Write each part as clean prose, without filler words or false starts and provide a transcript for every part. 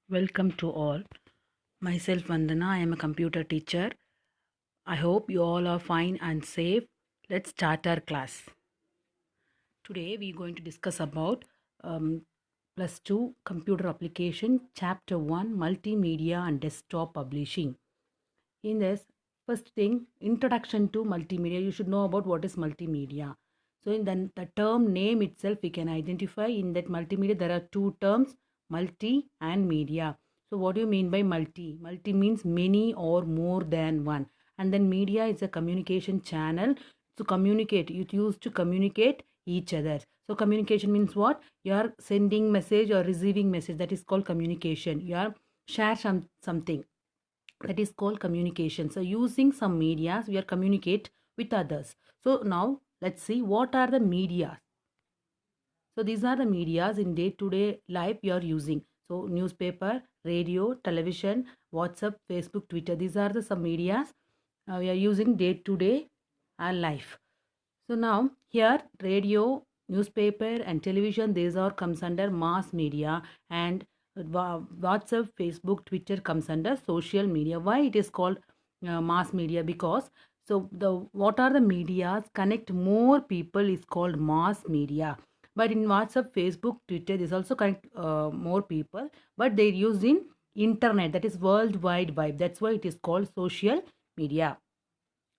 Welcome to all. Myself Vandana, I am a computer teacher. I hope you all are fine and safe. Let's start our class. Today we are going to discuss about plus 2 computer application chapter 1 multimedia and desktop publishing. In this first thing, introduction to multimedia, you should know about what is multimedia. So in the term name itself we can identify in that multimedia there are two terms, multi and media. So what do you mean by multi? Multi means many or more than one, and then media is a communication channel to communicate. It used to communicate each other. So communication means what? You are sending message or receiving message, that is called communication. You are share something, that is called communication. So using some medias we are communicate with others. So now let's see what are the media. So these are the medias in day to day life you are using. So newspaper, radio, television, WhatsApp, Facebook, Twitter, these are the some medias we are using day to day life. So now here radio, newspaper and television, these are comes under mass media, and WhatsApp, Facebook, Twitter comes under social media. Why it is called mass media? Because so the what are the medias connect more people is called mass media. But in WhatsApp, Facebook, Twitter, this also connect more people, but they use in internet, that is world wide web. That's why it is called social media.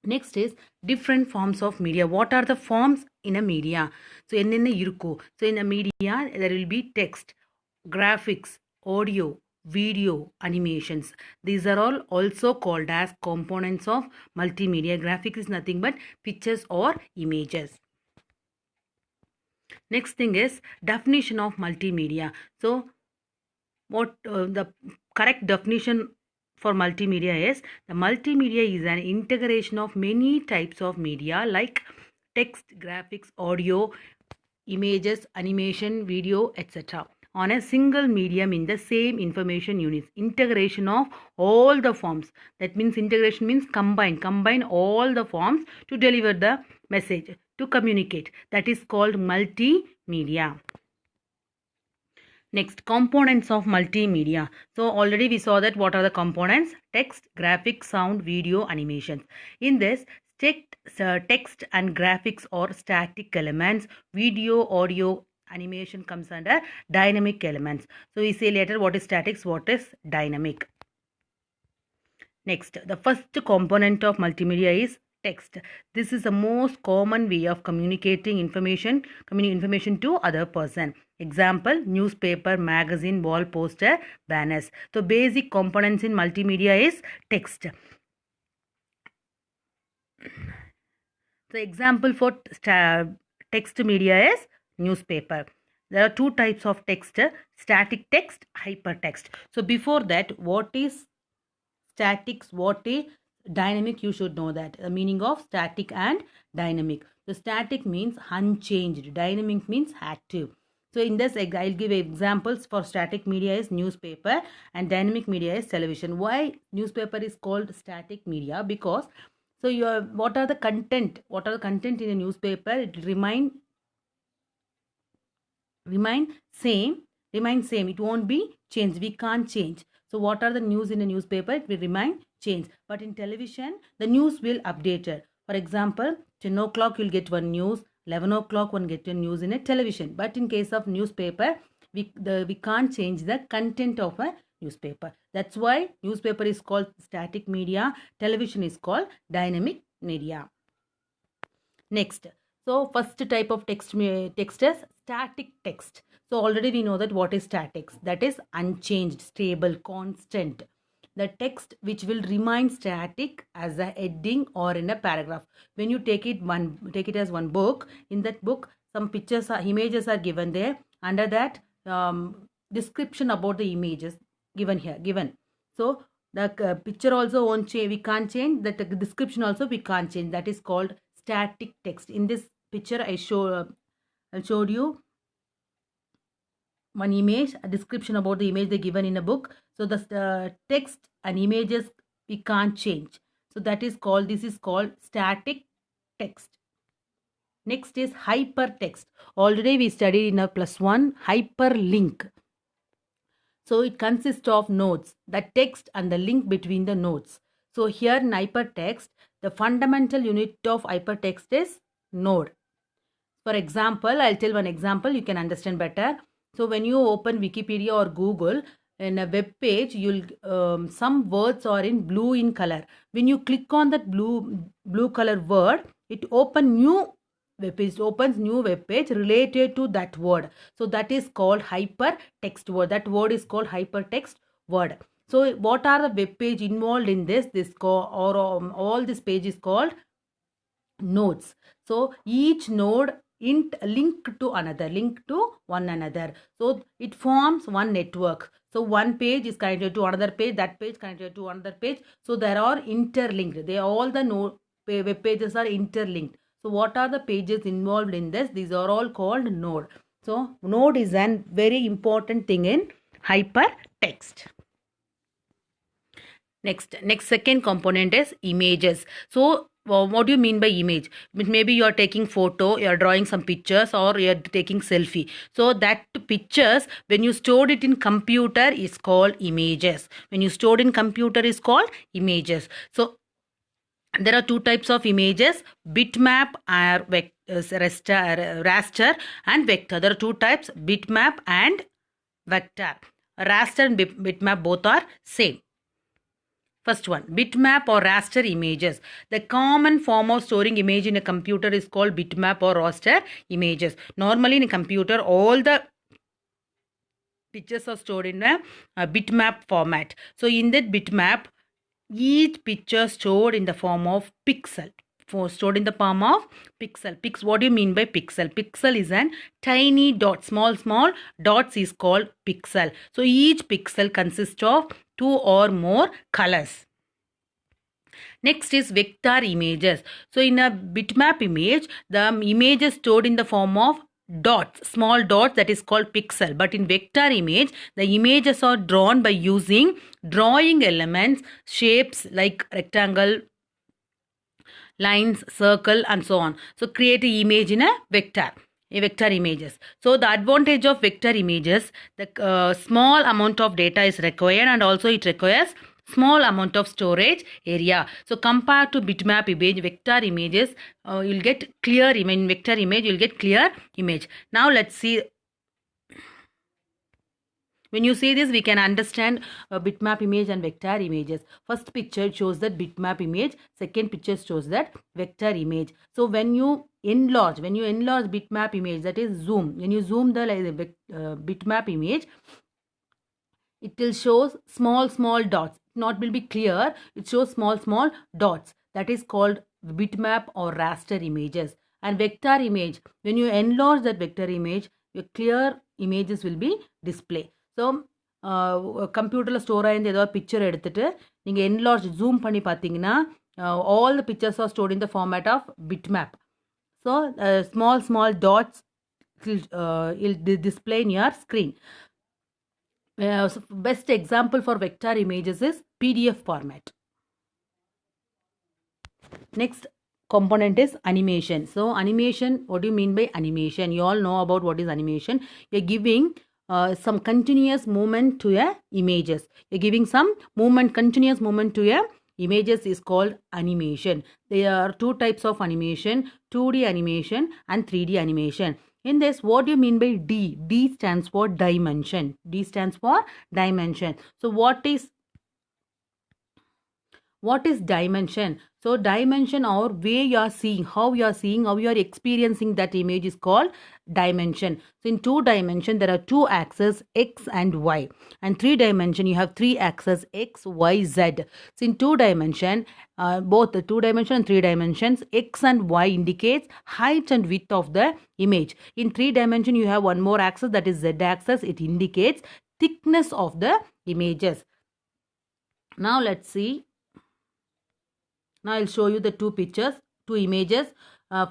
Next is different forms of media. What are the forms in a media? So என்னென்ன இருக்கோ? So in a media there will be text, graphics, audio, video, animations. These are all also called as components of multimedia. Graphics is nothing but pictures or images. Next thing is definition of multimedia. So what the correct definition for multimedia is: the multimedia is an integration of many types of media like text, graphics, audio, images, animation, video, etc. on a single medium in the same information units. Integration of all the forms. That means integration means combine all the forms to deliver the message, to communicate. That is called multimedia. Next, components of multimedia. So already we saw that what are the components: text, graphics, sound, video, animations. In this, text and graphics are static elements. Video, audio, animation comes under dynamic elements. So we say later what is statics, what is dynamic. Next, the first component of multimedia is text. This is the most common way of communicating information to other person. Example: newspaper, magazine, wall poster, banners. So basic components in multimedia is text. So example for text media is newspaper. There are two types of text: static text, hypertext. So before that, what is statics, what is dynamic? You should know that the meaning of static and dynamic. The static means unchanged, dynamic means active. So in this I'll give examples. For static media is newspaper and dynamic media is television. Why newspaper is called static media? Because so what are the content in a newspaper? It remain same. It won't be changed. We can't change. So what are the news in a newspaper? It will remain changed. But in television, the news will updated. For example, 10 o'clock you'll get one news, 11 o'clock one get a news in a television. But in case of newspaper, we can't change the content of a newspaper. That's why newspaper is called static media, television is called dynamic media. Next, so first type of text is static text. So already we know that what is statics. That is unchanged, stable, constant. The text which will remain static as a heading or in a paragraph. When you take it as one book, in that book some images are given there. Under that description about the images given. So the picture also won't change. We can't change. The description also we can't change. That is called static text. In this picture I showed you one image, a description about the image they given in a book. So the text and images we can't change. So this is called static text. Next is hypertext. Already we studied in a +1 hyperlink. So it consists of nodes, the text and the link between the nodes. So here in hypertext, the fundamental unit of hypertext is node. For example, I'll tell one example, you can understand better. So when you open Wikipedia or Google, in a web page, you'll some words are in blue in color. When you click on that blue color word, it opens new web page related to that word. So that is called hypertext word. That word is called hypertext word. So what are the web page involved in this? All this page is called nodes. So each node link to one another. So it forms one network. So one page is connected to another page, that page connected to another page. So there are interlinked. All the web pages are interlinked. So what are the pages involved in this? These are all called node. So node is a very important thing in hypertext. Next second component is images. So what do you mean by image? Maybe you are taking photo, you are drawing some pictures, or you are taking selfie. So that pictures, when you stored it in computer, is called images. When you stored in computer is called images. So there are two types of images: bitmap or raster and vector. There are two types: bitmap and vector. Raster and bitmap both are same. First one, bitmap or raster images. The common form of storing image in a computer is called bitmap or raster images. Normally in a computer, all the pictures are stored in a bitmap format. So in that bitmap, each picture stored in the form of pixel. Stored in the form of pixel. What do you mean by pixel? Pixel is an tiny dot. Small dots is called pixel. So each pixel consists of two or more colors. Next is vector images. So in a bitmap image, the image is stored in the form of dots, small dots, that is called pixel. But in vector image, the images are drawn by using drawing elements, shapes like rectangle, lines, circle, and so on. So create an image in a vector images. So the advantage of vector images, the small amount of data is required, and also it requires small amount of storage area. So compared to bitmap image, vector images, you'll get clear image. In vector image, you'll get clear image. Now let's see. When you see this, we can understand bitmap image and vector images. First picture shows that bitmap image. Second picture shows that vector image. So when you enlarge bitmap image, that is zoom. When you zoom the bitmap image, it will show small dots. Not will be clear. It shows small dots. That is called bitmap or raster images. And vector image, when you enlarge that vector image, your clear images will be displayed. So கம்ப்யூட்டரில் store ஆகிருந்து ஏதாவது picture எடுத்துகிட்டு நீங்கள் enlarge zoom பண்ணி பார்த்தீங்கன்னா all the pictures are stored in the format of bitmap. So small dots will display in your screen. Best example for vector images is PDF format. Next component is animation. So animation, what do you mean by animation? You all know about what is animation. You're giving some continuous movement to your images. You're giving some continuous movement to your images is called animation. There are two types of animation: 2D animation and 3D animation. In this, what do you mean by D? D stands for dimension. D stands for dimension. So what is dimension? So dimension, or way you are seeing, how you are experiencing that image is called dimension. So in 2 dimension, there are 2 axes, X and Y. And 3 dimension, you have 3 axes, X, Y, Z. So in 2 dimension, both the 2 dimension and 3 dimensions, X and Y indicates height and width of the image. In 3 dimension, you have one more axis, that is Z axis. It indicates thickness of the images. Now let's see. Now I'll show you the 2 pictures, 2 images.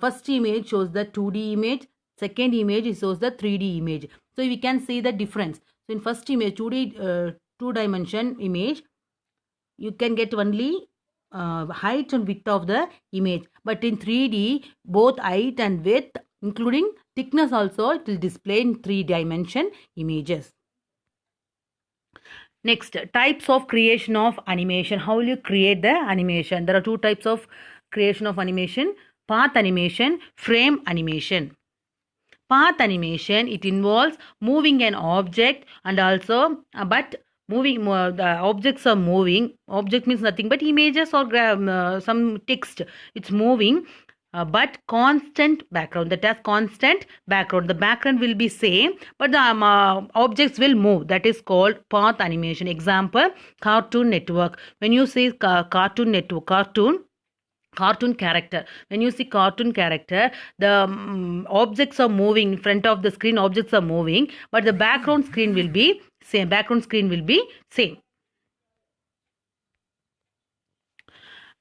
First image shows the 2D image. Second image shows the 3D image. So we can see the difference. So in first image, 2 dimension image, you can get only height and width of the image. But in 3D, both height and width, including thickness also, it will display in 3 dimension images. Next, types of creation of animation. How will you create the animation? There are two types of creation of animation: path animation, frame animation. Path animation, it involves moving an object and also but moving the objects are moving. Object means nothing but images or some text. It's moving, but constant background. That has constant background. The background will be same, but the objects will move. That is called path animation. Example: Cartoon Network. When you say Cartoon Network, cartoon character, when you see cartoon character, the objects are moving in front of the screen. Objects are moving, but the background screen will be same.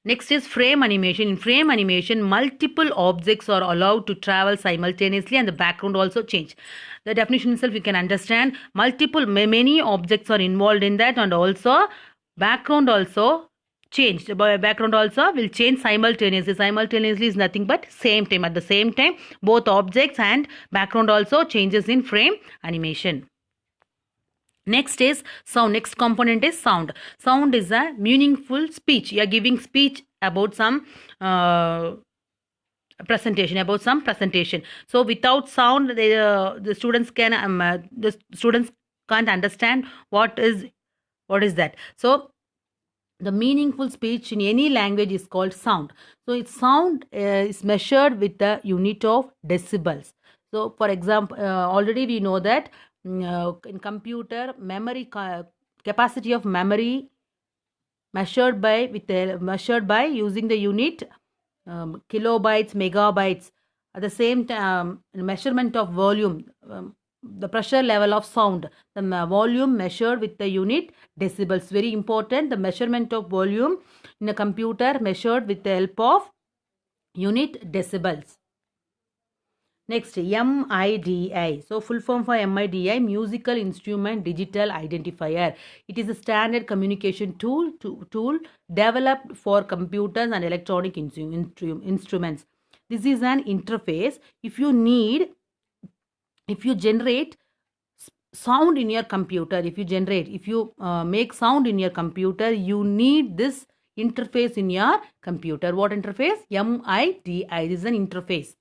Next is frame animation. In frame animation, multiple objects are allowed to travel simultaneously and the background also change. The definition itself you can understand. Many objects are involved in that, and also background also change. The background also will change simultaneously. Simultaneously is nothing but same time. At the same time, both objects and background also changes in frame animation. Next is sound. Next component is sound. Sound is a meaningful speech. You are giving speech about some presentation. So without sound, the students can't understand what is that. So the meaningful speech in any language is called sound. So its sound is measured with the unit of decibels. So for example, already we know that in computer, memory capacity of memory measured by using the unit kilobytes, megabytes. At the same time, measurement of volume, the pressure level of sound, the volume measured with the unit decibels. Very important. The measurement of volume in a computer measured with the help of unit decibels. Next, MIDI. So full form for MIDI, Musical Instrument Digital Identifier. It is a standard communication tool developed for computers and electronic instruments. This is an interface. If you generate sound in your computer, if you make sound in your computer, you need this interface in your computer. What interface? MIDI. This is an interface.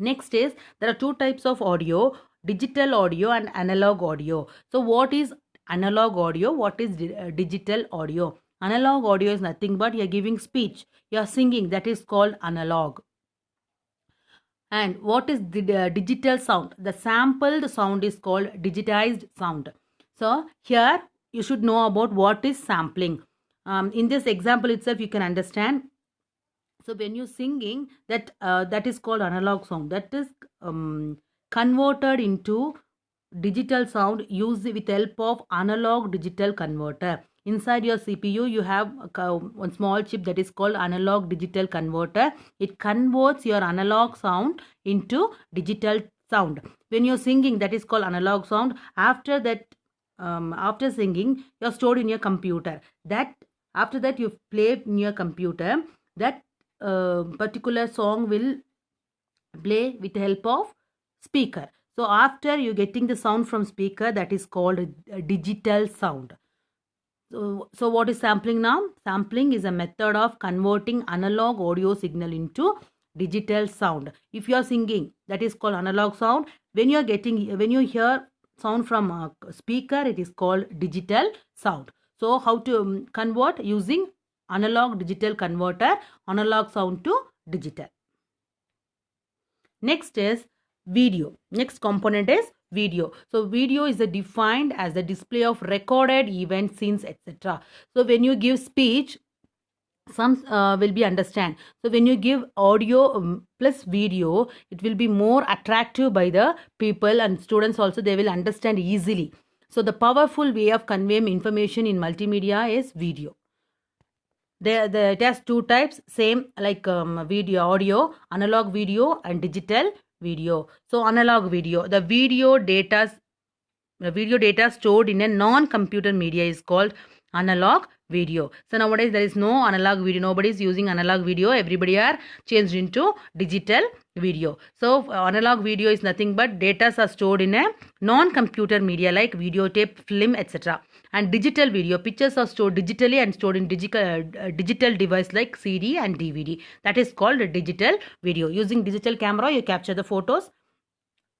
Next is, there are two types of audio: digital audio and analog audio. So what is analog audio? What is digital audio? Analog audio is nothing but you are giving speech, you are singing. That is called analog. And what is the digital sound? The sampled sound is called digitized sound. So here you should know about what is sampling. In this example itself you can understand. So when you singing, that is called analog sound. That is converted into digital sound used with the help of analog digital converter. Inside your CPU, you have one small chip that is called analog digital converter. It converts your analog sound into digital sound. When you're singing, that is called analog sound. After that, after singing, you're stored in your computer. After that, you play in your computer. That particular song will play with the help of speaker. So after you getting the sound from speaker, that is called a digital sound. So what is sampling now? Sampling is a method of converting analog audio signal into digital sound. If you are singing, that is called analog sound. When you hear sound from a speaker, it is called digital sound. So how to convert? Using analog digital converter, analog sound to digital. Next is video. Next component is video. So video is defined as the display of recorded events, scenes, etc. So when you give speech, some will be understand. So when you give audio plus video, it will be more attractive by the people and students also. They will understand easily. So the powerful way of conveying information in multimedia is video. It has two types, same like video, audio, analog video and digital video. So analog video, the video data stored in a non-computer media is called analog video. So nowadays there is no analog video. Nobody is using analog video. Everybody are changed into digital video. So analog video is nothing but data are stored in a non-computer media like videotape, film, etc. And digital video, pictures are stored digitally and stored in digital device like CD and DVD. That is called a digital video. Using digital camera, you capture the photos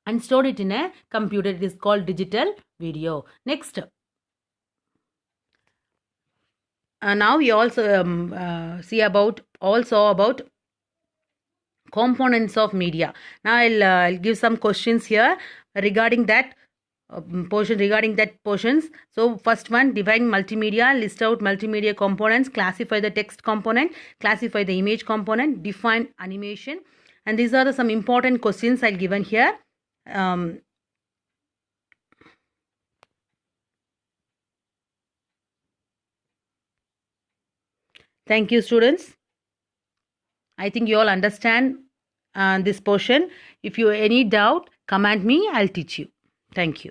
and store it in a computer. It is called digital video. Next, now we also see about components of media. Now I'll give some questions here regarding that portions. So first one, define multimedia, list out multimedia components, classify the text component, classify the image component, define animation. And these are some important questions I'll given here. Thank you, students. I think you all understand this portion. If you have any doubt, comment me, I'll teach you. Thank you.